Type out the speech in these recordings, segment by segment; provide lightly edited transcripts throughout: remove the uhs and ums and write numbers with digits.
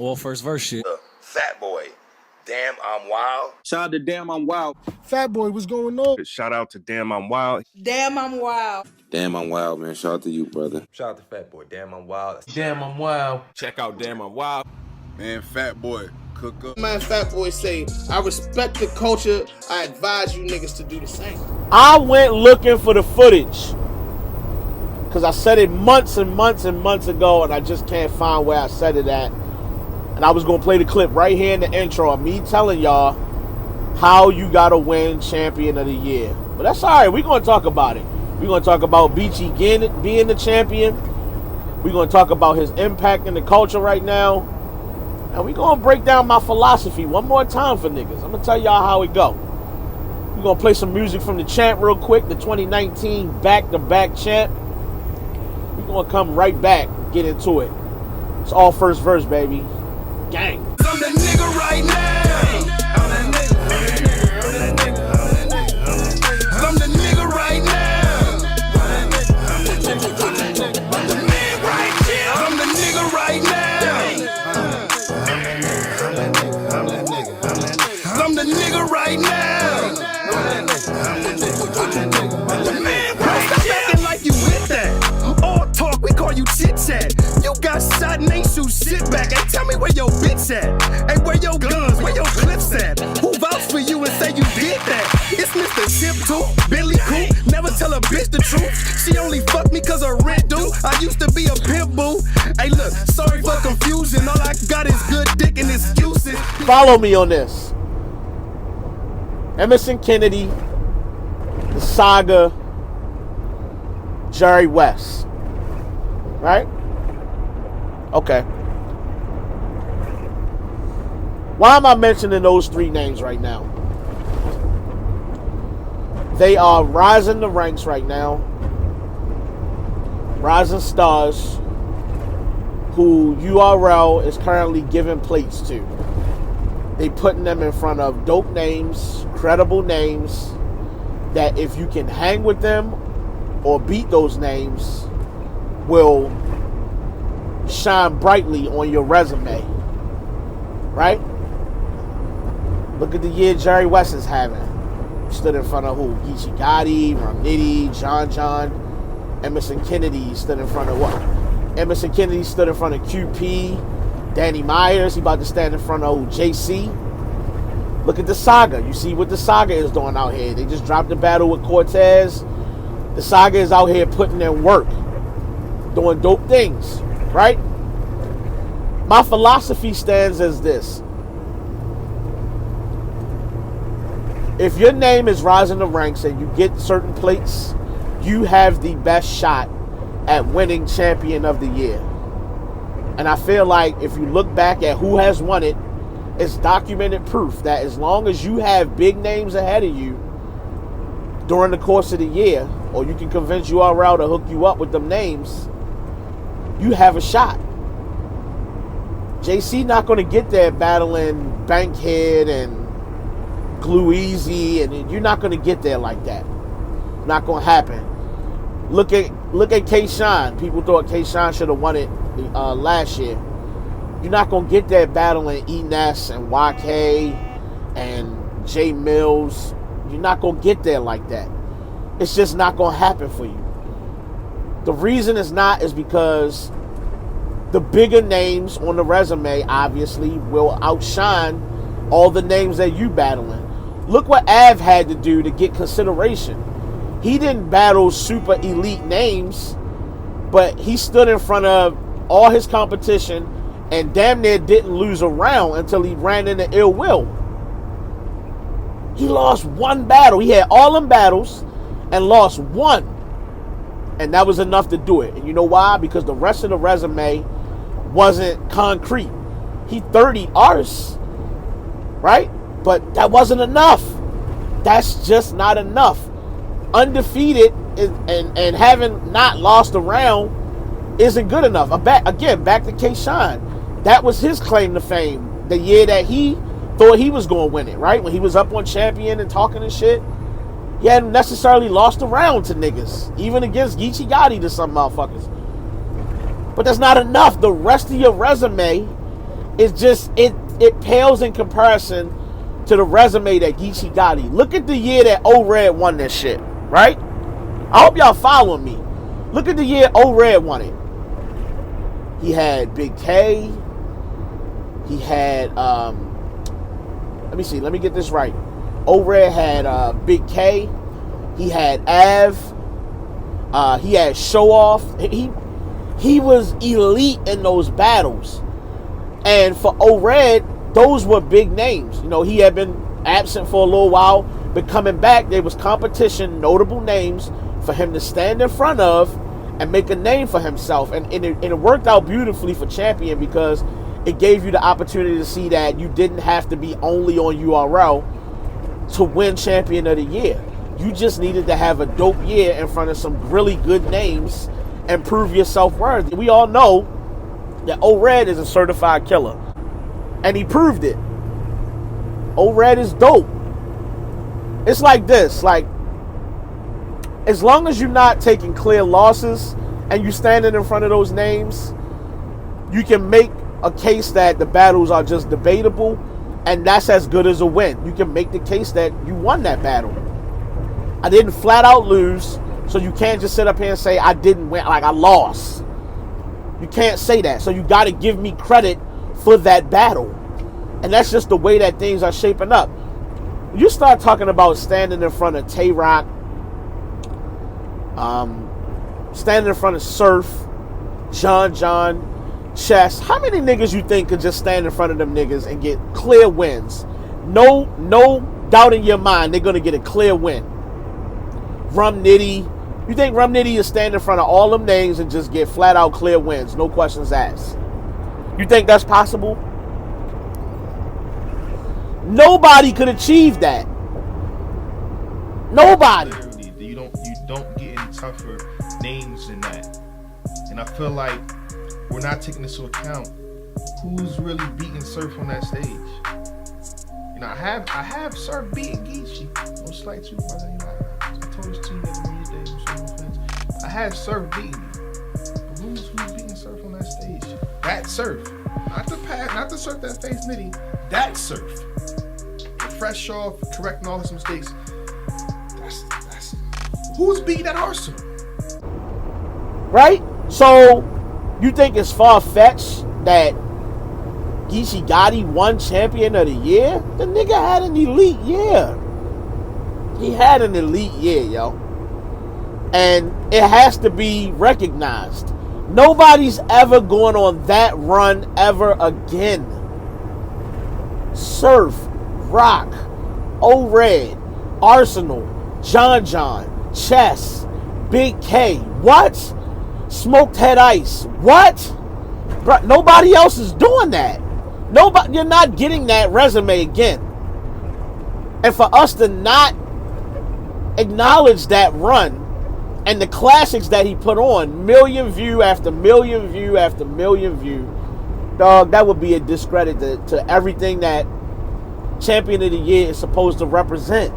All first verse shit. Fat Boy, Damn I'm Wild. Shout out to Damn I'm Wild. Fat Boy, what's going on? Shout out to Damn I'm Wild. Damn I'm Wild. Damn I'm Wild, man. Shout out to you, brother. Shout out to Fat Boy, Damn I'm Wild. Damn I'm Wild. Check out Damn I'm Wild. Man, Fat Boy, cook up. Man, Fat Boy say, I respect the culture. I advise you niggas to do the same. I went looking for the footage because I said it months and months and months ago, and I just can't find where I said it at. And I was going to play the clip right here in the intro of me telling y'all how you got to win Champion of the Year. But that's all right. We're going to talk about it. We're going to talk about Geechi being the champion. We're going to talk about his impact in the culture right now. And we're going to break down my philosophy one more time for niggas. I'm going to tell y'all how it go. We're going to play some music from the champ real quick, the 2019 back-to-back champ. We're going to come right back and get into it. It's all first verse, baby. Gang. I'm the nigga right now. I'm the nigga. I'm the nigga right now. I'm the man right here. I'm the nigga right now. I'm the nigga right now. The man right here. Stop acting like you with that. All talk, we call you chit chat. You got shot and ain't shoot shit back. Hey, tell me where your bitch at. Hey, where your guns, where your clips at? Who vouched for you and say you did that? It's Mr. Tip Tooth, Billy Coop. Never tell a bitch the truth. She only fucked me cause her rent due. I used to be a pimp boo. Hey, look, sorry for confusion. All I got is good dick and excuses. Follow me on this. Emerson Kennedy, the saga, Jerry West. Right? Okay. Why am I mentioning those three names right now? They are rising the ranks right now. Rising stars who URL is currently giving plates to. They putting them in front of dope names, credible names, that if you can hang with them or beat those names, will shine brightly on your resume. Right? Look at the year Jerry West is having. Stood in front of who? Geechi, Romnitty, John. Emerson Kennedy stood in front of what? Emerson Kennedy stood in front of QP. Danny Myers, he about to stand in front of JC. Look at the saga. You see what the saga is doing out here. They just dropped the battle with Cortez. The saga is out here putting in work, doing dope things, right? My philosophy stands as this. If your name is rising the ranks and you get certain plates, you have the best shot at winning Champion of the Year. And I feel like if you look back at who has won it, it's documented proof that as long as you have big names ahead of you during the course of the year, or you can convince URL to hook you up with them names, you have a shot. JC not going to get there battling Bankhead and Glue Easy, and you're not going to get there like that. Not going to happen. Look at K-Shine. People thought K-Shine should have won it last year. You're not going to get there battling E-Ness and YK and J Mills. You're not going to get there like that. It's just not going to happen for you. The reason it's not is because the bigger names on the resume obviously will outshine all the names that you battling. Look what Av had to do to get consideration. He didn't battle super elite names, but he stood in front of all his competition and damn near didn't lose a round until he ran into Ill Will. He lost one battle. He had all them battles and lost one. And that was enough to do it. And you know why? Because the rest of the resume wasn't concrete. He 30 artists, right? But that wasn't enough. That's just not enough. Undefeated and having not lost a round isn't good enough. Again, back to K-Shine. That was his claim to fame. The year that he thought he was going to win it, right? When he was up on Champion and talking and shit. He hadn't necessarily lost a round to niggas. Even against Geechi to some motherfuckers. But that's not enough. The rest of your resume it pales in comparison to the resume that Geechi got. Look at the year that O-Red won this shit, right? I hope y'all following me. Look at the year O-Red won it. He had Big K. He had, let me see, let me get this right. O-Red had Big K. He had Av. He had Show Off. He was elite in those battles. And for O-Red, those were big names. You know, he had been absent for a little while, but coming back, there was competition, notable names for him to stand in front of and make a name for himself. And it worked out beautifully for Champion because it gave you the opportunity to see that you didn't have to be only on URL to win Champion of the Year. You just needed to have a dope year in front of some really good names and prove yourself worthy. We all know that O-Red is a certified killer. And he proved it. O-Red is dope. It's like this, like, as long as you're not taking clear losses and you standing in front of those names, you can make a case that the battles are just debatable, and that's as good as a win. You can make the case that you won that battle. I didn't flat out lose, so you can't just sit up here and say I didn't win, like I lost. You can't say that. So you got to give me credit for that battle. And that's just the way that things are shaping up. You start talking about standing in front of Tay-Rock, standing in front of Surf, John, Chess. How many niggas you think could just stand in front of them niggas and get clear wins? No doubt in your mind they're going to get a clear win. Rum Nitty. You think Rum Nitty is standing in front of all them names and just get flat out clear wins, no questions asked? You think that's possible? Nobody could achieve that. Nobody. You don't get any tougher names than that. And I feel like we're not taking into account who's really beating Surf on that stage. You know, I have Surf beating Geechi. No slight to brother. You know, I told this to you the other day, so no offense. I have Surf beating you. But who's beating Surf on that stage? That Surf. Not the Surf that faced Nitty. That Surf. Fresh off, correcting all his mistakes. That's who's beating that Arsenal? Right? So you think it's far-fetched that Geechi Gotti won Champion of the Year? The nigga had an elite year. He had an elite year, yo. And it has to be recognized. Nobody's ever going on that run ever again. Surf, Rock, O-Red, Arsenal, John, Chess, Big K. What? Smoked Head Ice. What? Bruh, nobody else is doing that. Nobody, you're not getting that resume again. And for us to not acknowledge that run and the classics that he put on, million view after million view after million view, dog, that would be a discredit to everything that Champion of the Year is supposed to represent.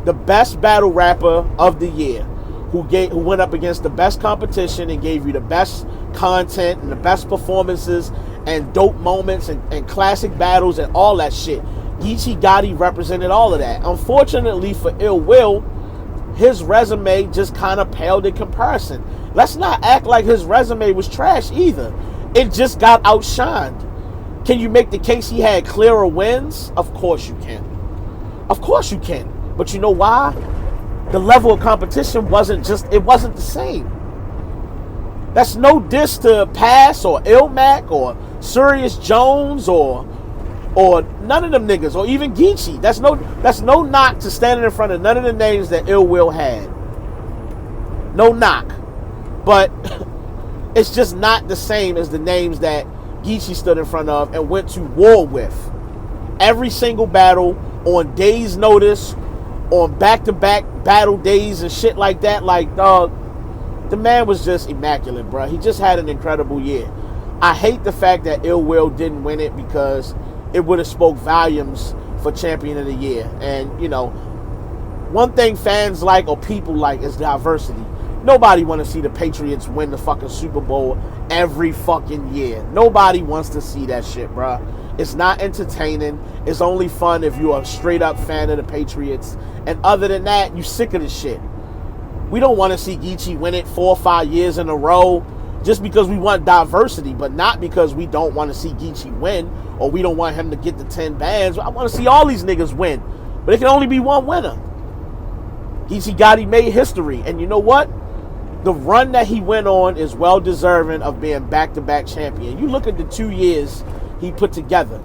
The best battle rapper of the year, who went up against the best competition and gave you the best content and the best performances and dope moments and classic battles and all that shit. Geechi Gotti represented all of that. Unfortunately for Ill Will, his resume just kind of paled in comparison. Let's not act like his resume was trash either. It just got outshined. Can you make the case he had clearer wins? Of course you can. Of course you can. But you know why? The level of competition wasn't the same. That's no diss to Pass or Ilmac or Sirius Jones or none of them niggas, or even Geechi. That's no knock to standing in front of none of the names that Ill Will had. No knock. But it's just not the same as the names that Geechi stood in front of and went to war with. Every single battle, on days' notice, on back-to-back battle days and shit like that. Like, dog, the man was just immaculate, bro. He just had an incredible year. I hate the fact that Ill Will didn't win it because it would have spoke volumes for Champion of the Year. And, you know, one thing fans like or people like is diversity. Nobody want to see the Patriots win the fucking Super Bowl every fucking year. Nobody wants to see that shit, bruh. It's not entertaining. It's only fun if you're a straight up fan of the Patriots. And other than that, you sick of the shit. We don't want to see Geechi win it 4 or 5 years in a row just because we want diversity, but not because we don't want to see Geechi win or we don't want him to get the 10 bands. I want to see all these niggas win, but it can only be one winner. Geechi Gotti made history, and you know what? The run that he went on is well deserving of being back-to-back champion. You look at the 2 years he put together.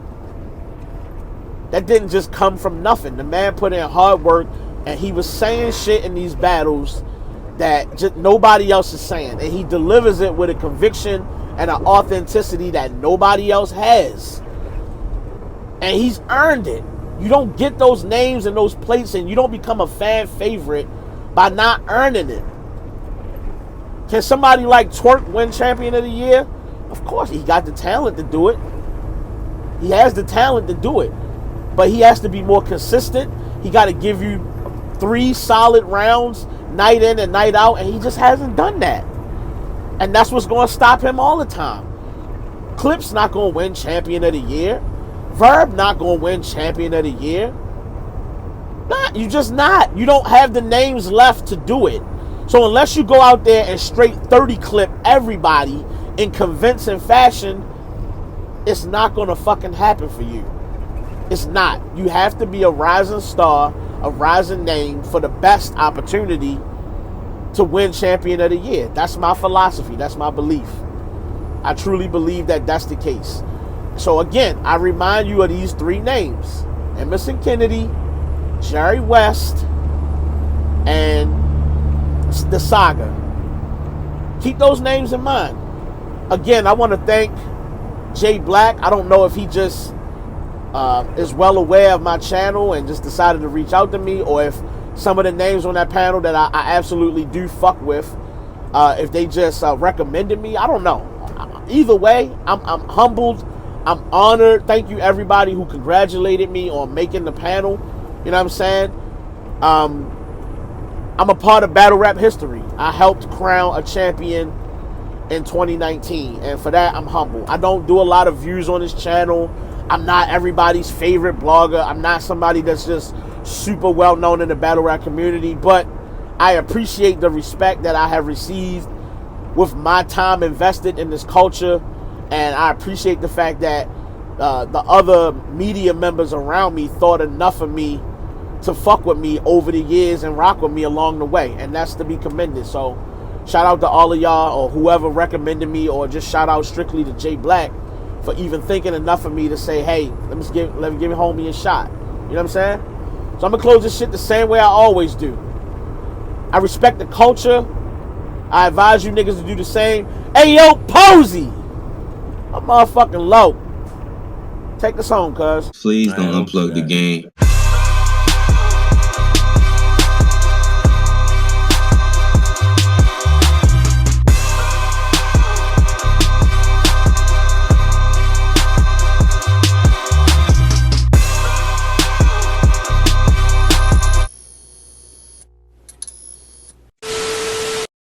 That didn't just come from nothing. The man put in hard work, and he was saying shit in these battles that just nobody else is saying. And he delivers it with a conviction and an authenticity that nobody else has. And he's earned it. You don't get those names and those plates, and you don't become a fan favorite by not earning it. Can somebody like Twerk win champion of the year? Of course, he got the talent to do it. He has the talent to do it. But he has to be more consistent. He got to give you 3 solid rounds, night in and night out, and he just hasn't done that. And that's what's going to stop him all the time. Clip's not going to win champion of the year. Verb not going to win champion of the year. Not, you just not. You don't have the names left to do it. So unless you go out there and straight 30 clip everybody in convincing fashion, it's not going to fucking happen for you. It's not. You have to be a rising star, a rising name for the best opportunity to win champion of the year. That's my philosophy. That's my belief. I truly believe that that's the case. So again, I remind you of these 3 names: Emerson Kennedy, Jerry West, and the Saga. Keep those names in mind. Again, I want to thank Jay Black. I don't know if he just is well aware of my channel and just decided to reach out to me, or if some of the names on that panel that I absolutely do fuck with, if they just recommended me. I don't know. Either way, I'm humbled. I'm honored. Thank you everybody who congratulated me on making the panel. You know what I'm saying? I'm a part of battle rap history. I helped crown a champion in 2019, and for that I'm humble. I don't do a lot of views on this channel. I'm not everybody's favorite blogger. I'm not somebody that's just super well known in the battle rap community, but I appreciate the respect that I have received with my time invested in this culture, and I appreciate the fact that the other media members around me thought enough of me to fuck with me over the years and rock with me along the way, and that's to be commended. So shout out to all of y'all, or whoever recommended me, or just shout out strictly to Jay Black for even thinking enough of me to say, hey, let me give homie a shot. You know what I'm saying? So I'm gonna close this shit the same way I always do. I respect the culture. I advise you niggas to do the same. Hey yo, Posey! I'm motherfucking low. Take us home, cuz. Please don't unplug the game.